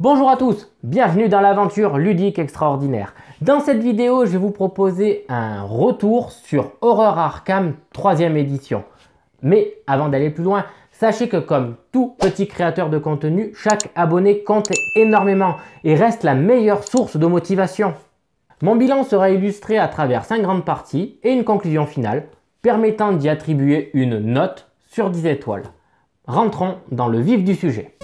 Bonjour à tous, bienvenue dans l'aventure ludique extraordinaire. Dans cette vidéo, je vais vous proposer un retour sur Horror Arkham 3e édition. Mais avant d'aller plus loin, sachez que comme tout petit créateur de contenu, chaque abonné compte énormément et reste la meilleure source de motivation. Mon bilan sera illustré à travers 5 grandes parties et une conclusion finale permettant d'y attribuer une note sur 10 étoiles. Rentrons dans le vif du sujet.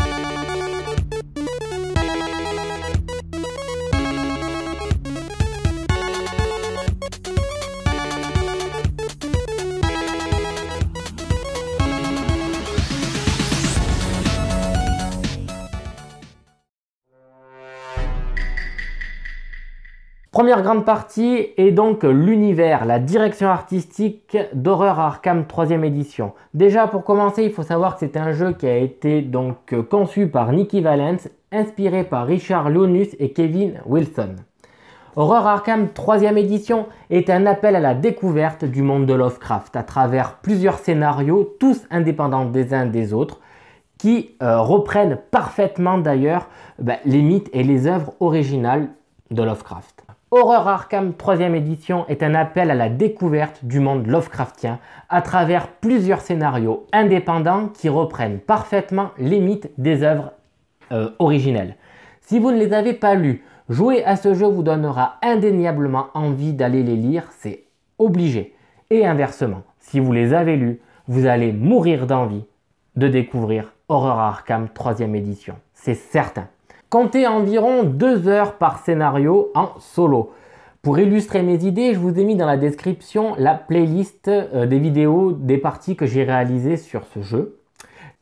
Première grande partie est donc l'univers, la direction artistique d'Horror Arkham 3e édition. Déjà pour commencer, il faut savoir que c'est un jeu qui a été donc conçu par Nikki Valence, inspiré par Richard Launus et Kevin Wilson. Horror Arkham 3e édition est un appel à la découverte du monde de Lovecraft à travers plusieurs scénarios, tous indépendants des uns des autres, qui reprennent parfaitement d'ailleurs les mythes et les œuvres originales de Lovecraft. Horror Arkham 3e édition est un appel à la découverte du monde Lovecraftien à travers plusieurs scénarios indépendants qui reprennent parfaitement les mythes des œuvres originelles. Si vous ne les avez pas lus, jouer à ce jeu vous donnera indéniablement envie d'aller les lire, c'est obligé. Et inversement, si vous les avez lus, vous allez mourir d'envie de découvrir Horror Arkham 3e édition, c'est certain. Comptez environ 2 heures par scénario en solo. Pour illustrer mes idées, je vous ai mis dans la description la playlist des vidéos des parties que j'ai réalisées sur ce jeu.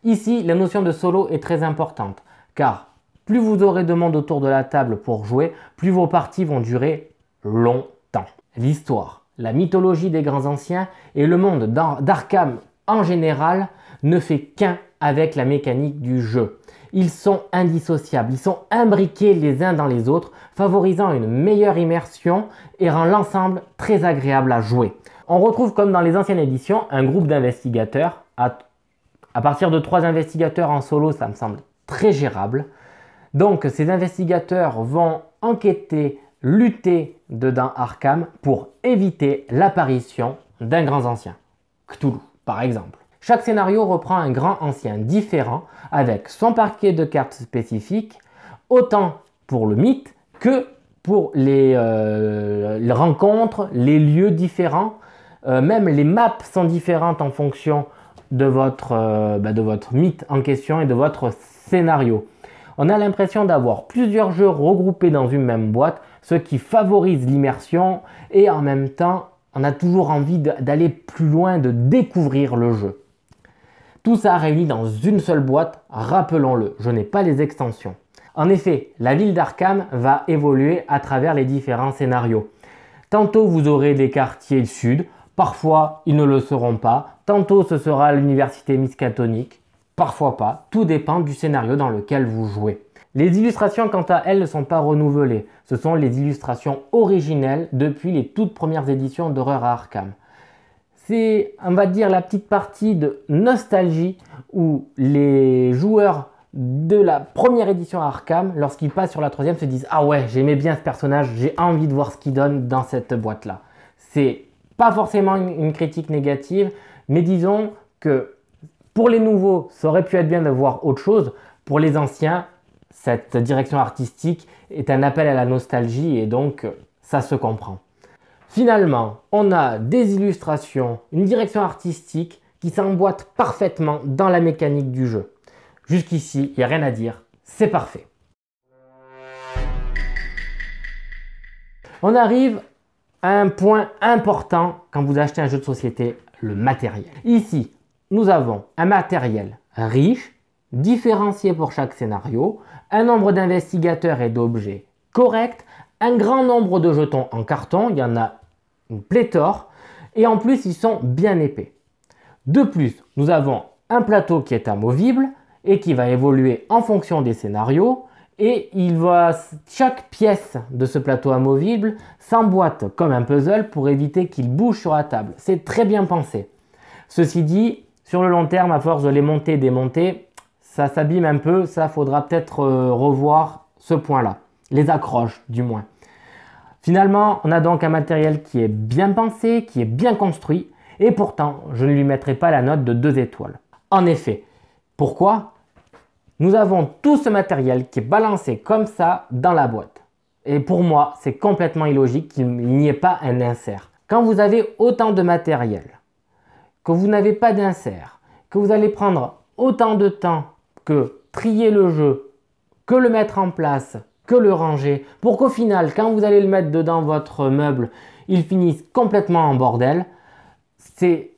Ici, la notion de solo est très importante, car plus vous aurez de monde autour de la table pour jouer, plus vos parties vont durer longtemps. L'histoire, la mythologie des grands anciens et le monde d'Arkham en général ne fait qu'un avec la mécanique du jeu. Ils sont indissociables, ils sont imbriqués les uns dans les autres, favorisant une meilleure immersion et rend l'ensemble très agréable à jouer. On retrouve comme dans les anciennes éditions un groupe d'investigateurs. À partir de 3 investigateurs en solo, ça me semble très gérable. Donc ces investigateurs vont enquêter, lutter dedans Arkham pour éviter l'apparition d'un grand ancien. Cthulhu par exemple. Chaque scénario reprend un grand ancien différent avec son paquet de cartes spécifiques, autant pour le mythe que pour les rencontres, les lieux différents. Même les maps sont différentes en fonction de votre mythe en question et de votre scénario. On a l'impression d'avoir plusieurs jeux regroupés dans une même boîte, ce qui favorise l'immersion et en même temps, on a toujours envie d'aller plus loin, de découvrir le jeu. Tout ça réuni dans une seule boîte, rappelons-le, je n'ai pas les extensions. En effet, la ville d'Arkham va évoluer à travers les différents scénarios. Tantôt vous aurez des quartiers sud, parfois ils ne le seront pas, tantôt ce sera l'université Miskatonic, parfois pas, tout dépend du scénario dans lequel vous jouez. Les illustrations quant à elles ne sont pas renouvelées, ce sont les illustrations originelles depuis les toutes premières éditions d'Horror Arkham. C'est, on va dire, la petite partie de nostalgie où les joueurs de la première édition Arkham, lorsqu'ils passent sur la 3e, se disent « Ah ouais, j'aimais bien ce personnage, j'ai envie de voir ce qu'il donne dans cette boîte-là. » C'est pas forcément une critique négative, mais disons que pour les nouveaux, ça aurait pu être bien de voir autre chose. Pour les anciens, cette direction artistique est un appel à la nostalgie et donc ça se comprend. Finalement, on a des illustrations, une direction artistique qui s'emboîte parfaitement dans la mécanique du jeu. Jusqu'ici, il n'y a rien à dire, c'est parfait. On arrive à un point important quand vous achetez un jeu de société, le matériel. Ici, nous avons un matériel riche, différencié pour chaque scénario, un nombre d'investigateurs et d'objets correct, un grand nombre de jetons en carton, il y en a une pléthore, et en plus ils sont bien épais. De plus, nous avons un plateau qui est amovible et qui va évoluer en fonction des scénarios, et chaque pièce de ce plateau amovible s'emboîte comme un puzzle pour éviter qu'il bouge sur la table. C'est très bien pensé. Ceci dit, sur le long terme, à force de les monter et démonter, ça s'abîme un peu, ça faudra peut-être revoir ce point-là, les accroches du moins. Finalement, on a donc un matériel qui est bien pensé, qui est bien construit, et pourtant, je ne lui mettrai pas la note de 2 étoiles. En effet, pourquoi? Nous avons tout ce matériel qui est balancé comme ça dans la boîte. Et pour moi, c'est complètement illogique qu'il n'y ait pas un insert. Quand vous avez autant de matériel, que vous n'avez pas d'insert, que vous allez prendre autant de temps que trier le jeu, que le mettre en place, que le ranger, pour qu'au final, quand vous allez le mettre dedans votre meuble, il finisse complètement en bordel, c'est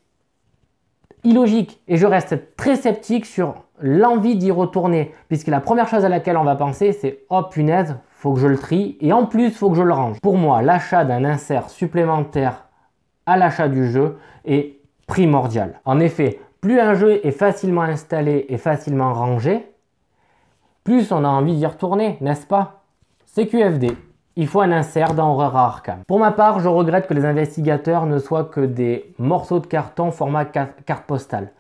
illogique. Et je reste très sceptique sur l'envie d'y retourner, puisque la première chose à laquelle on va penser, c'est « Oh punaise, faut que je le trie et en plus, faut que je le range ». Pour moi, l'achat d'un insert supplémentaire à l'achat du jeu est primordial. En effet, plus un jeu est facilement installé et facilement rangé, plus on a envie d'y retourner, n'est-ce pas? C'est QFD. Il faut un insert dans Horreur à Arkham. Pour ma part, je regrette que les investigateurs ne soient que des morceaux de carton format carte postale.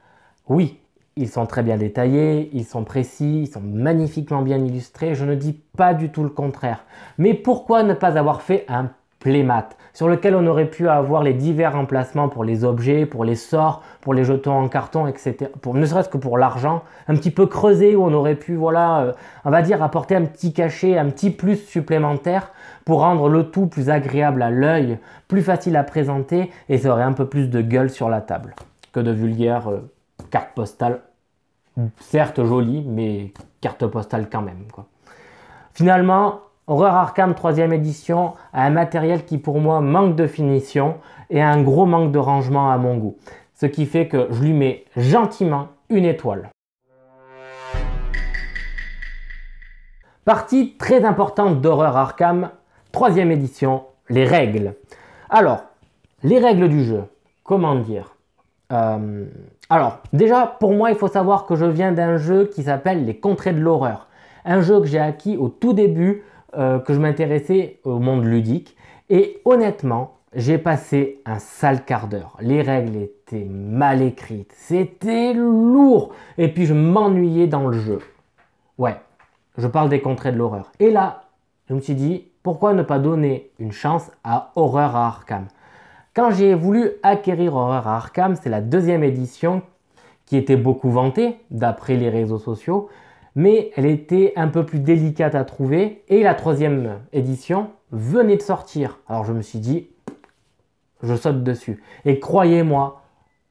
Oui, ils sont très bien détaillés, ils sont précis, ils sont magnifiquement bien illustrés, je ne dis pas du tout le contraire. Mais pourquoi ne pas avoir fait un playmat sur lequel on aurait pu avoir les divers emplacements pour les objets, pour les sorts, pour les jetons en carton, etc. Ne serait-ce que pour l'argent, un petit peu creusé où on aurait pu, voilà, on va dire, apporter un petit cachet, un petit plus supplémentaire pour rendre le tout plus agréable à l'œil, plus facile à présenter et ça aurait un peu plus de gueule sur la table que de vulgaires cartes postales, certes jolies, mais cartes postales quand même, quoi. Finalement, Horreur Arkham 3e édition a un matériel qui pour moi manque de finition et a un gros manque de rangement à mon goût. Ce qui fait que je lui mets gentiment 1 étoile. Partie très importante d'Horreur Arkham 3e édition, les règles. Alors, les règles du jeu, comment dire? Alors, déjà, pour moi, il faut savoir que je viens d'un jeu qui s'appelle Les Contrées de l'Horreur. Un jeu que j'ai acquis au tout début, que je m'intéressais au monde ludique. Et honnêtement, j'ai passé un sale quart d'heure. Les règles étaient mal écrites, c'était lourd. Et puis, je m'ennuyais dans le jeu. Ouais, je parle des Contrées de l'Horreur. Et là, je me suis dit, pourquoi ne pas donner une chance à Horreur à Arkham? Quand j'ai voulu acquérir Horreur à Arkham, c'est la 2e édition qui était beaucoup vantée, d'après les réseaux sociaux, mais elle était un peu plus délicate à trouver et la 3e édition venait de sortir. Alors je me suis dit, je saute dessus. Et croyez-moi,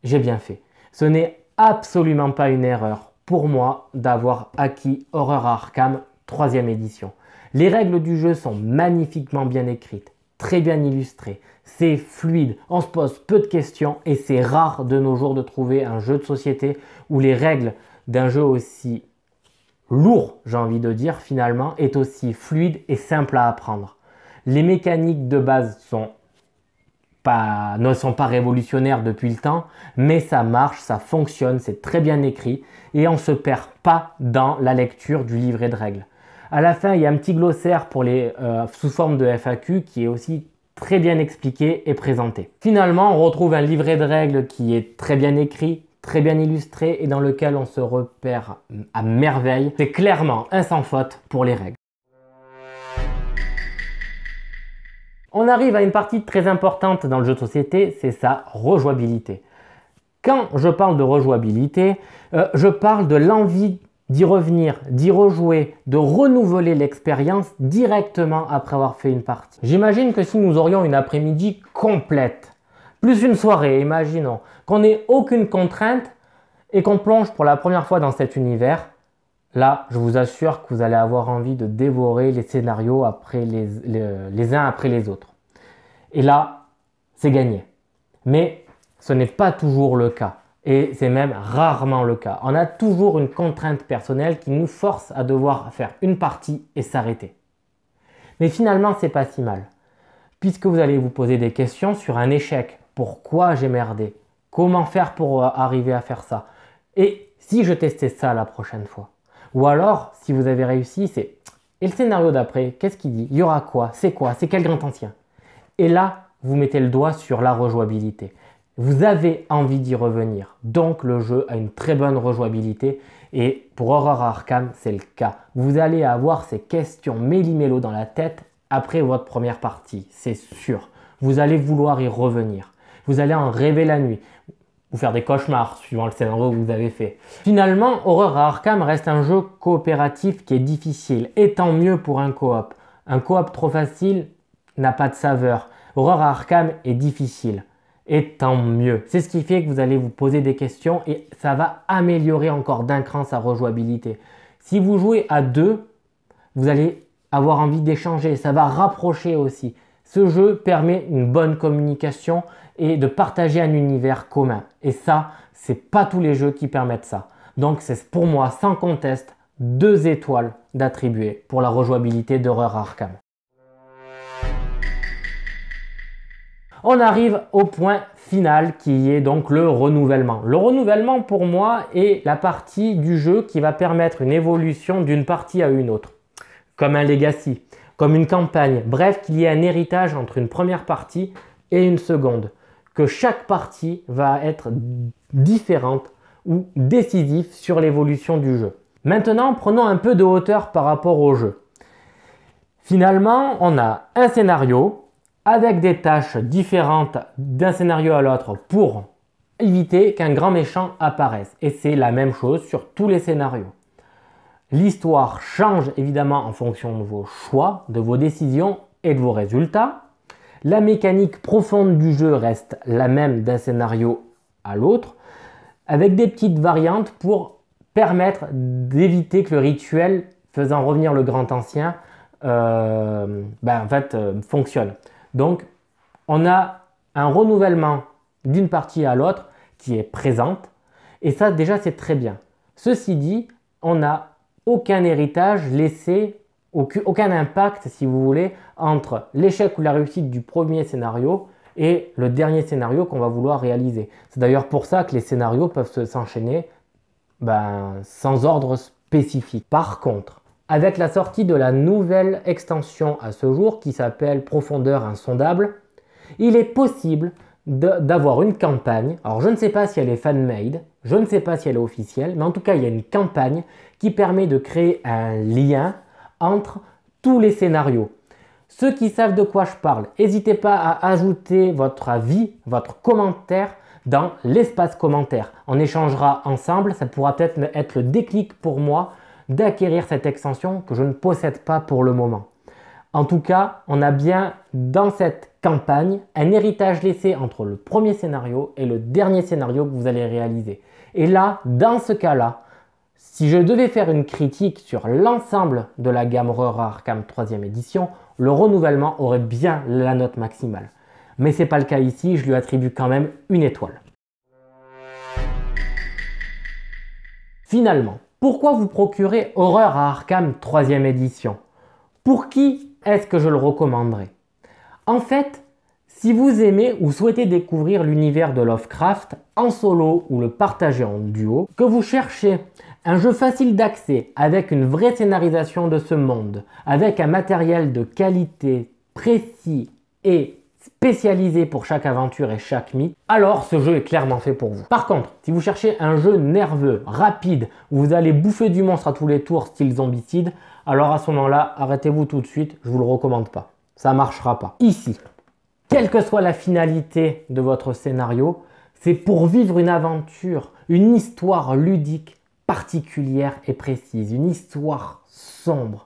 j'ai bien fait. Ce n'est absolument pas une erreur pour moi d'avoir acquis Horreur à Arkham 3e édition. Les règles du jeu sont magnifiquement bien écrites, très bien illustrées, c'est fluide, on se pose peu de questions et c'est rare de nos jours de trouver un jeu de société où les règles d'un jeu aussi lourd, j'ai envie de dire finalement, est aussi fluide et simple à apprendre. Les mécaniques de base ne sont pas révolutionnaires depuis le temps, mais ça marche, ça fonctionne, c'est très bien écrit et on ne se perd pas dans la lecture du livret de règles. À la fin, il y a un petit glossaire pour sous forme de FAQ qui est aussi très bien expliqué et présenté. Finalement, on retrouve un livret de règles qui est très bien écrit, très bien illustré et dans lequel on se repère à merveille. C'est clairement un sans faute pour les règles. On arrive à une partie très importante dans le jeu de société, c'est sa rejouabilité. Quand je parle de rejouabilité, je parle de l'envie d'y revenir, d'y rejouer, de renouveler l'expérience directement après avoir fait une partie. J'imagine que si nous aurions une après-midi complète, plus une soirée, imaginons, qu'on n'ait aucune contrainte et qu'on plonge pour la première fois dans cet univers, là, je vous assure que vous allez avoir envie de dévorer les scénarios après les uns après les autres. Et là, c'est gagné. Mais ce n'est pas toujours le cas. Et c'est même rarement le cas. On a toujours une contrainte personnelle qui nous force à devoir faire une partie et s'arrêter. Mais finalement, c'est pas si mal. Puisque vous allez vous poser des questions sur un échec. Pourquoi j'ai merdé? Comment faire pour arriver à faire ça? Et si je testais ça la prochaine fois? Ou alors, si vous avez réussi, c'est et le scénario d'après, qu'est-ce qu'il dit? Il y aura quoi? C'est quoi? C'est quel grand ancien? Et là, vous mettez le doigt sur la rejouabilité. Vous avez envie d'y revenir. Donc, le jeu a une très bonne rejouabilité Et pour Horror Arkham, c'est le cas. Vous allez avoir ces questions méli-mélo dans la tête après votre première partie, c'est sûr. Vous allez vouloir y revenir. Vous allez en rêver la nuit, ou faire des cauchemars suivant le scénario que vous avez fait. Finalement, Horror Arkham reste un jeu coopératif qui est difficile, et tant mieux pour un coop. Un coop trop facile n'a pas de saveur. Horror Arkham est difficile, et tant mieux. C'est ce qui fait que vous allez vous poser des questions et ça va améliorer encore d'un cran sa rejouabilité. Si vous jouez à deux, vous allez avoir envie d'échanger, ça va rapprocher aussi. Ce jeu permet une bonne communication et de partager un univers commun. Et ça, c'est pas tous les jeux qui permettent ça. Donc c'est pour moi, sans conteste, 2 étoiles d'attribuer pour la rejouabilité d'Horror Arkham. On arrive au point final qui est donc le renouvellement. Le renouvellement pour moi est la partie du jeu qui va permettre une évolution d'une partie à une autre. Comme un legacy, comme une campagne, bref qu'il y ait un héritage entre une première partie et une seconde. Que chaque partie va être différente ou décisive sur l'évolution du jeu. Maintenant, prenons un peu de hauteur par rapport au jeu. Finalement, on a un scénario avec des tâches différentes d'un scénario à l'autre pour éviter qu'un grand méchant apparaisse. Et c'est la même chose sur tous les scénarios. L'histoire change évidemment en fonction de vos choix, de vos décisions et de vos résultats. La mécanique profonde du jeu reste la même d'un scénario à l'autre, avec des petites variantes pour permettre d'éviter que le rituel faisant revenir le grand ancien fonctionne. Donc, on a un renouvellement d'une partie à l'autre qui est présente. Et ça, déjà, c'est très bien. Ceci dit, on n'a aucun héritage laissé, aucun impact, si vous voulez, entre l'échec ou la réussite du premier scénario et le dernier scénario qu'on va vouloir réaliser. C'est d'ailleurs pour ça que les scénarios peuvent s'enchaîner sans ordre spécifique. Par contre, avec la sortie de la nouvelle extension à ce jour qui s'appelle Profondeur Insondable, il est possible d'avoir une campagne. Alors je ne sais pas si elle est fan-made, je ne sais pas si elle est officielle, mais en tout cas il y a une campagne qui permet de créer un lien entre tous les scénarios. Ceux qui savent de quoi je parle, n'hésitez pas à ajouter votre avis, votre commentaire dans l'espace commentaire. On échangera ensemble, ça pourra peut-être être le déclic pour moi d'acquérir cette extension que je ne possède pas pour le moment. En tout cas, on a bien dans cette campagne un héritage laissé entre le premier scénario et le dernier scénario que vous allez réaliser. Et là, dans ce cas-là, si je devais faire une critique sur l'ensemble de la gamme Horror Arkham 3e édition, le renouvellement aurait bien la note maximale. Mais ce n'est pas le cas ici, je lui attribue quand même 1 étoile. Finalement, pourquoi vous procurer Horror Arkham 3e édition? Pour qui est-ce que je le recommanderais? En fait, si vous aimez ou souhaitez découvrir l'univers de Lovecraft en solo ou le partager en duo, que vous cherchez un jeu facile d'accès avec une vraie scénarisation de ce monde, avec un matériel de qualité précis et spécialisé pour chaque aventure et chaque mythe, alors ce jeu est clairement fait pour vous. Par contre, si vous cherchez un jeu nerveux, rapide, où vous allez bouffer du monstre à tous les tours style zombicide, alors à ce moment-là, arrêtez-vous tout de suite, je vous le recommande pas. Ça ne marchera pas. Ici, quelle que soit la finalité de votre scénario, c'est pour vivre une aventure, une histoire ludique, particulière et précise, une histoire sombre,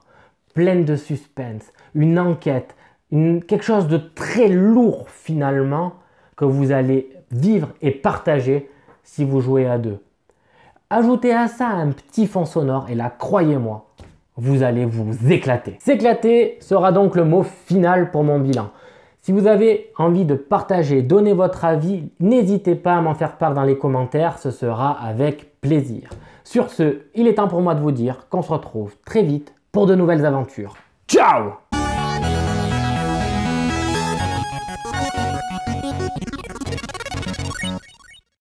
pleine de suspense, une enquête, quelque chose de très lourd finalement que vous allez vivre et partager si vous jouez à deux. Ajoutez à ça un petit fond sonore et là, croyez-moi, vous allez vous éclater. S'éclater sera donc le mot final pour mon bilan. Si vous avez envie de partager, donner votre avis, n'hésitez pas à m'en faire part dans les commentaires, ce sera avec plaisir. Sur ce, il est temps pour moi de vous dire qu'on se retrouve très vite pour de nouvelles aventures. Ciao!